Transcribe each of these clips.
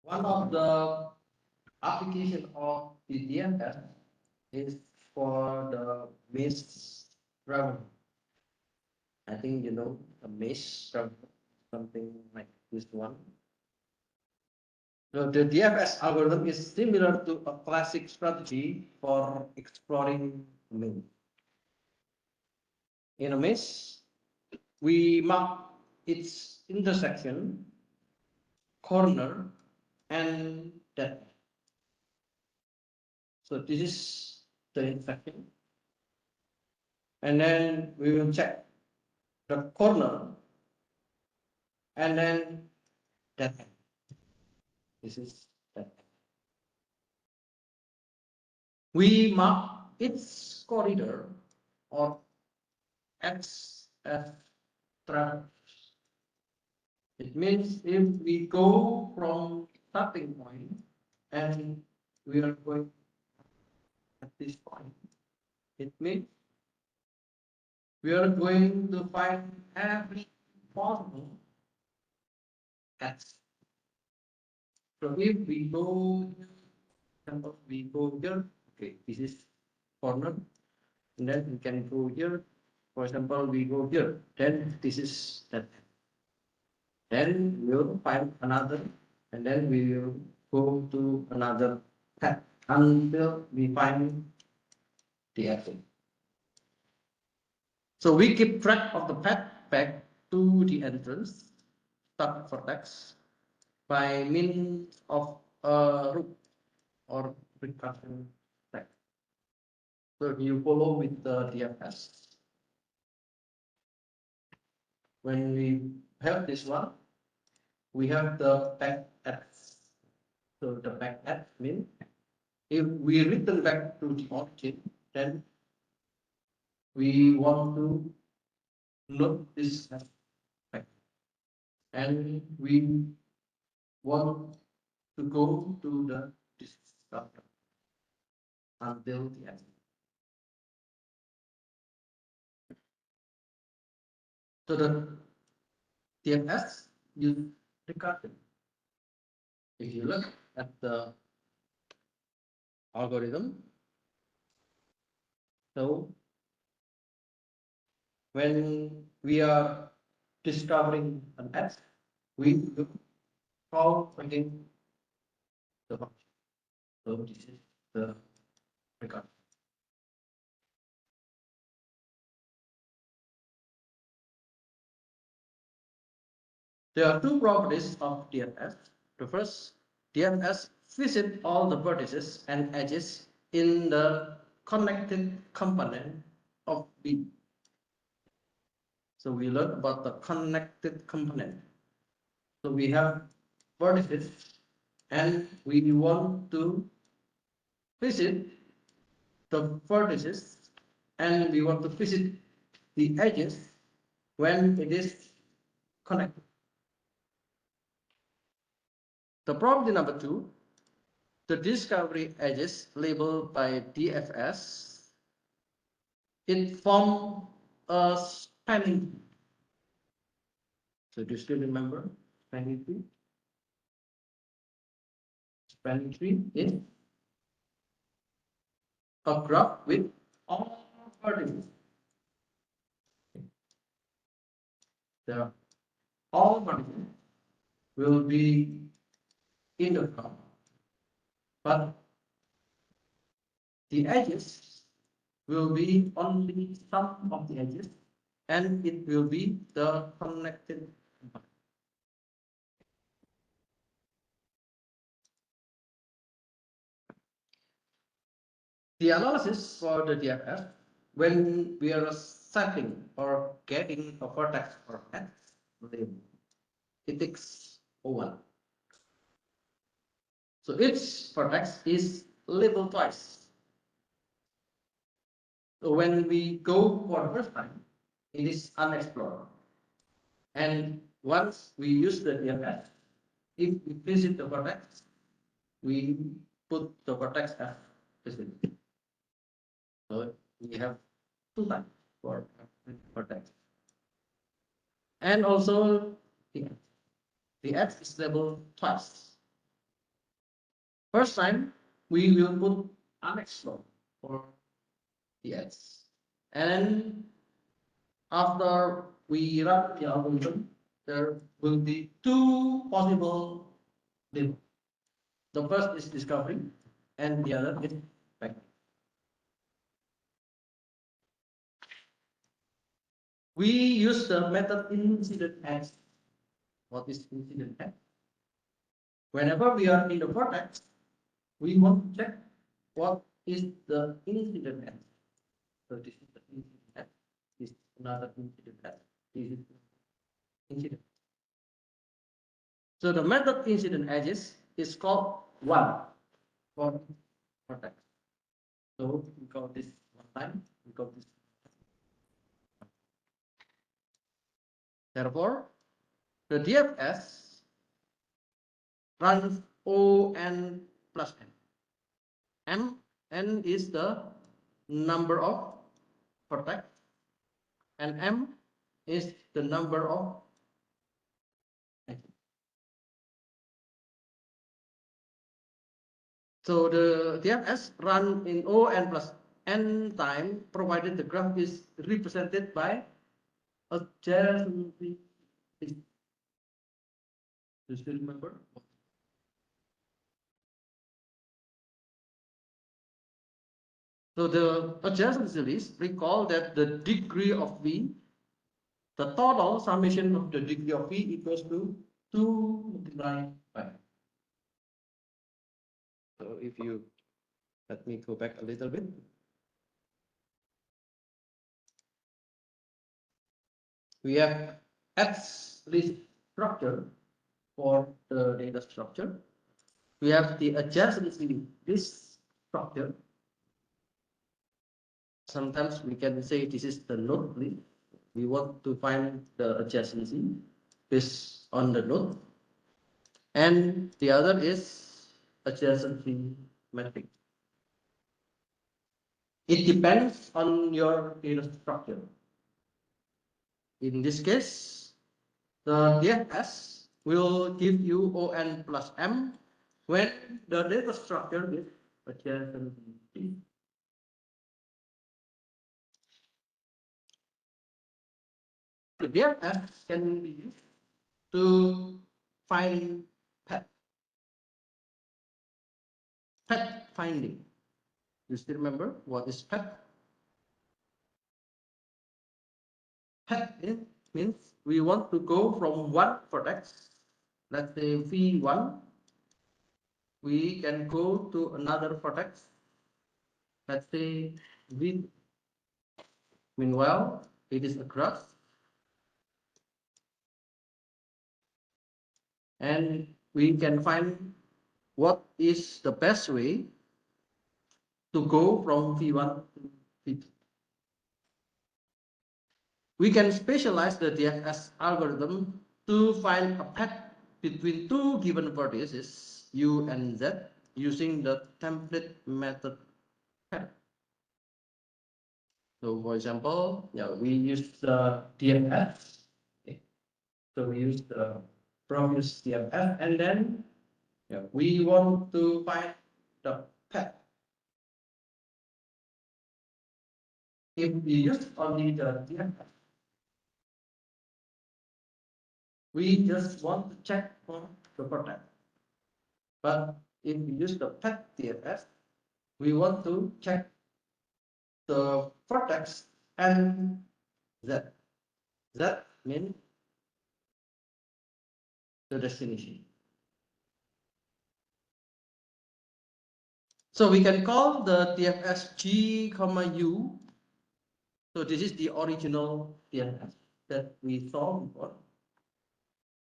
One of the application of the DFS is for the mesh travel. I think you know a mesh travel, something like this one. So the DFS algorithm is similar to a classic strategy for exploring a mesh. In a mesh, we mark its intersection, corner, and depth. So this is the intersection. And then we will check the corner and then depth. This is depth. We mark its corridor or XF traverse. It means if we go from starting point and we are going at this point, it means we are going to find every possible X. So if we go, here, okay, this is corner, and then we can go here. For example, we go here, then this is that. Then we will find another, and then we will go to another path until we find the exit. So we keep track of the path back to the entrance, start vertex, by means of a route or recursion track. So you follow with the DFS. When we have this one, we have the back at. So the back at means if we return back to the origin, then we want to note this back, and we want to go to the discover until the end. So the DFS you recursion. If you look at the algorithm, so when we are discovering an X, we call again the function. So this is the recursion. There are two properties of DFS. The first, DFS visit all the vertices and edges in the connected component of B. So we learn about the connected component. So we have vertices and we want to visit the vertices and we want to visit the edges when it is connected. The property number two, the discovery edges labeled by DFS, it forms a spanning tree. So do you still remember spanning tree? Spanning tree is a graph with all vertices. All vertices will be in the graph, but the edges will be only some of the edges, and it will be the connected component. The analysis for the DFS, when we are setting or getting a vertex or X label, it takes O1. So each vertex is labeled twice. So when we go for the first time, it is unexplored. And once we use the DFS, if we visit the vertex, we put the vertex as visited. So we have two times for vertex. And also the X is labeled twice. First time, we will put annex law for the edge. And after we run the algorithm, there will be two possible limits. The first is discovery, and the other is back. We use the method incident edge. What is incident edge? Whenever we are in the vortex, we want to check what is the incident edge. So this is the incident edge. This is another incident edge. This is incident. So the method incident edges is called one for vortex. So we call this one time. We call this. Therefore, the DFS runs ON plus N. N is the number of vortex, and M is the number of edges. So the DFS run in ON plus N time, provided the graph is represented by adjacency. Do you still remember? So the adjacency list, recall that the degree of V, the total summation of the degree of V equals to 2 multiplied by. So if you, let me go back a little bit. We have X list structure for the data structure. We have the adjacency list structure. Sometimes we can say this is the node list. We want to find the adjacency based on the node. And the other is adjacency matrix. It depends on your data structure. In this case, the DFS will give you ON plus M when the data structure is adjacency. The DFS can be used to find path finding. You still remember what is path? Path means we want to go from one vertex, let's say V1, we can go to another vertex, let's say V. Meanwhile, it is a graph, and we can find what is the best way to go from V1 to V2. We can specialize the DFS algorithm to find a path between two given vertices U and Z using the template method pattern. So for example, we use the DFS. Okay. So we use the previous DFS, and then we want to find the path. If we use only the DFS, we just want to check for the vertex. But if we use the path DFS, we want to check the vertex and Z. Z means the destination. So we can call the DFS G, U. So this is the original DFS that we saw before.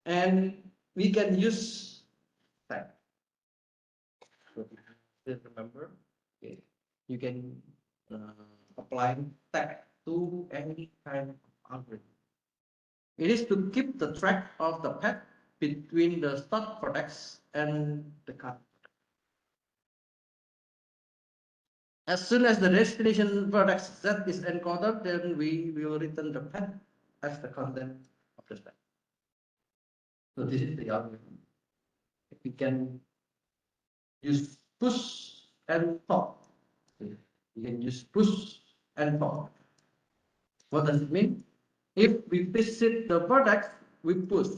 And we can use that. So still remember, okay, you can apply tag to any kind of algorithm. It is to keep the track of the path between the start vertex and the cut. As soon as the destination vertex Z is encountered, then we will return the path as the content of the stack. So this is the algorithm. We can use push and pop. You can use push and pop. What does it mean? If we visit the product, we push.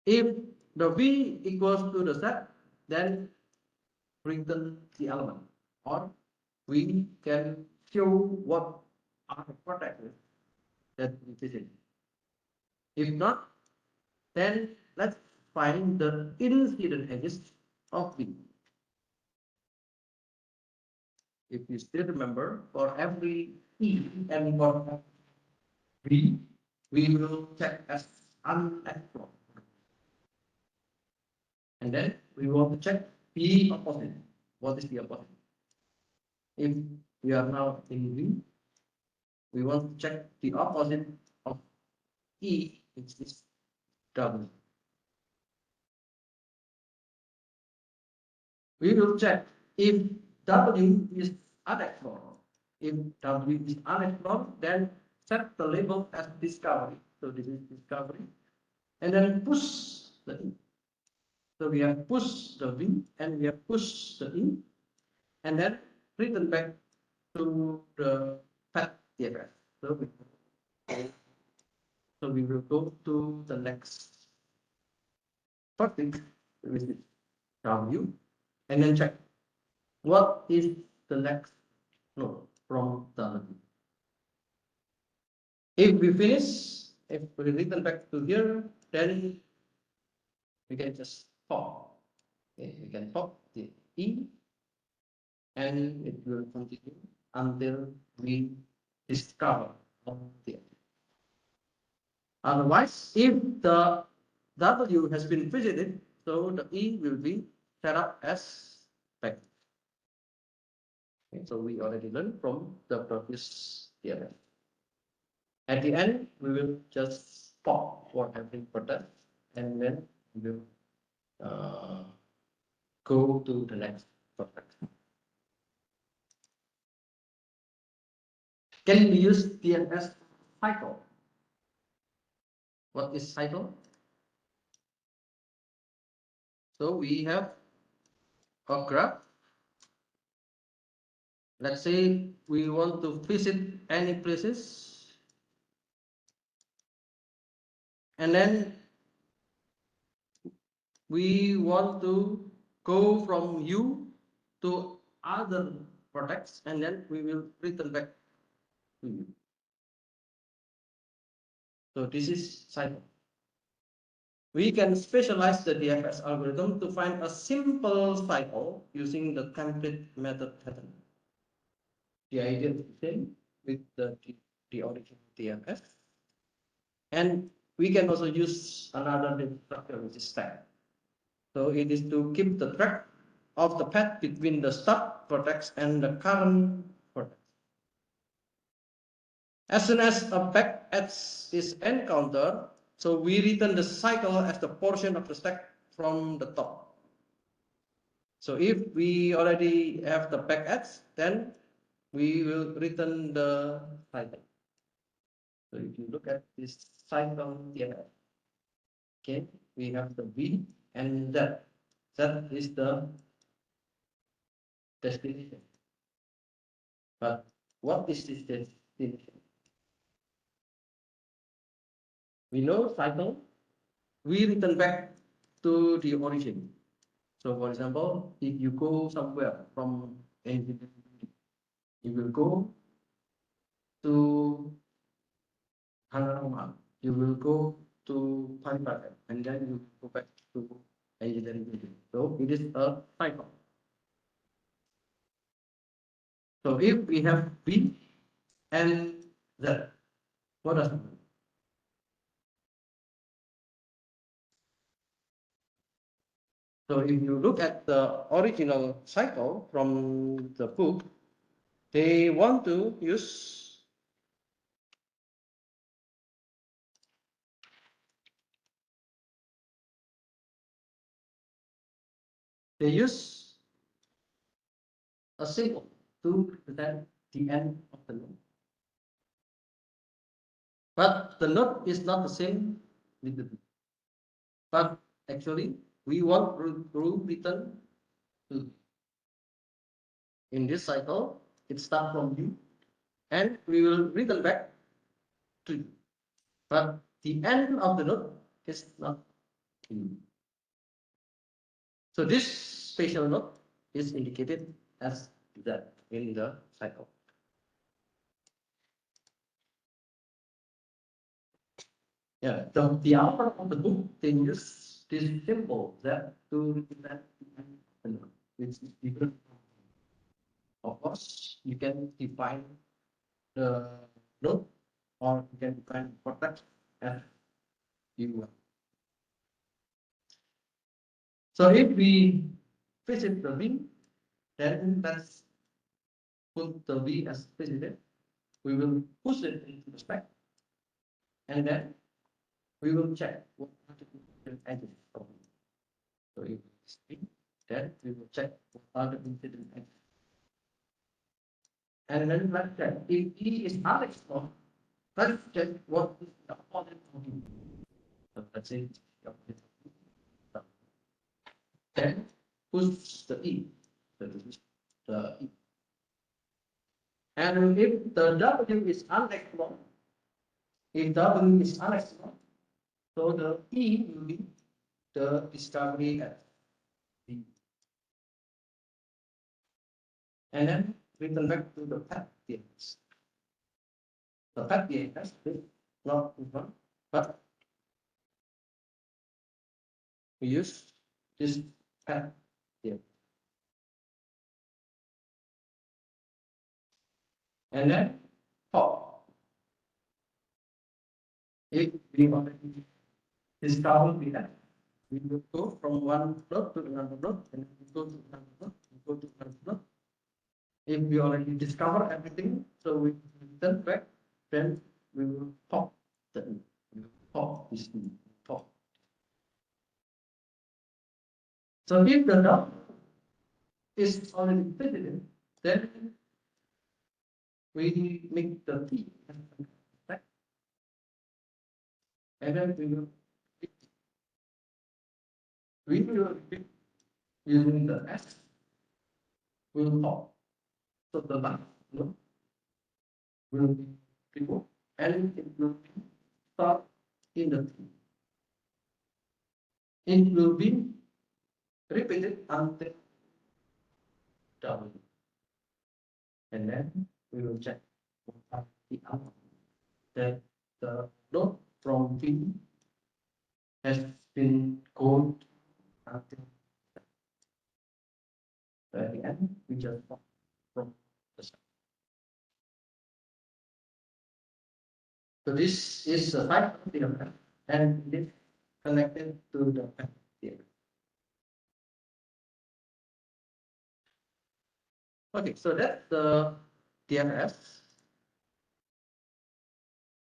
If the V equals to the set, then return the element, or we can show what are the products that we visit. If not, then let's find the incident edges of V. If you still remember, for every E and for V, we will check as unexplored. And then we want to check P opposite. What is the opposite? If we are now in V, we want to check the opposite of E, which is W. We will check if W is unexplored. If W is unexplored, then set the label as discovery. So this is discovery. And then push the E. So we have push the V and we have push the E. And then return back to the path DFS. So we will go to the next topic, which is W, and then check what is the next node from the. If we finish, if we return back to here, then we can just pop. Okay, we can pop the E, and it will continue until we discover the. Otherwise, if the W has been visited, so the E will be set up as back. Okay, so we already learned from the previous theorem. At the end, we will just pop for every product, and then we will go to the next product. Can we use DFS cycle? What is cycle? So we have a graph. Let's say we want to visit any places, and then we want to go from U to other products, and then we will return back to U. So this is cycle. We can specialize the DFS algorithm to find a simple cycle using the template method pattern. The idea is the same with the original DFS. And we can also use another structure, which is stack. So it is to keep the track of the path between the start vertex and the current vertex. As soon as a back edge is encountered, so we return the cycle as the portion of the stack from the top. So if we already have the back edge, then we will return the cycle. So if you look at this cycle here, okay, we have the V and Z. Z is the destination. But what is this destination? We know cycle, we return back to the origin. So for example, if you go somewhere from engineering, you will go to Hanarama, you will go to Panpata, and then you go back to engineering building. So it is a cycle. So if we have B and Z, what does it mean? So if you look at the original cycle from the book, they want to use a symbol to represent the end of the node. But the node is not the same with the book. But actually, we want to return to. In this cycle, it starts from you, and we will return back to you. But the end of the node is not you. So this spatial node is indicated as that in the cycle. Yeah, the author of the book, they use this symbol that to represent the node, which is different. Of course, you can define the node, or you can define product as you want. So if we visit the V, then let's put the V as visited. We will push it into the spec, and then we will check what are the incident edges from it. So if it's V, then we will check what are the incident edges. And then let's check if E is unexplored. Let's check what is the opponent of E. So let's say the opponent of E. Then push the E. So this is the E. And if the W is unexplored, so the E will be the discovery at B. And then return back to the path DFS. The path DFS is not one, but we use this path DFS. And then pop. If we already discover DFS, we will go from one node to another node, and then we go to another node, we go to another node. If we already discover everything, so we return back, then we will pop the this pop. So if the node is already visited, then we make the T, and then we will repeat using the S. We will pop. So the last node will be removed, and it will be start in the T. It will be repeated until W. And then we will check the output that the node from V has been called until at the end we just pop from the start. So this is the type of DFS, and it is connected to the DFS. Okay, so that's the DFS.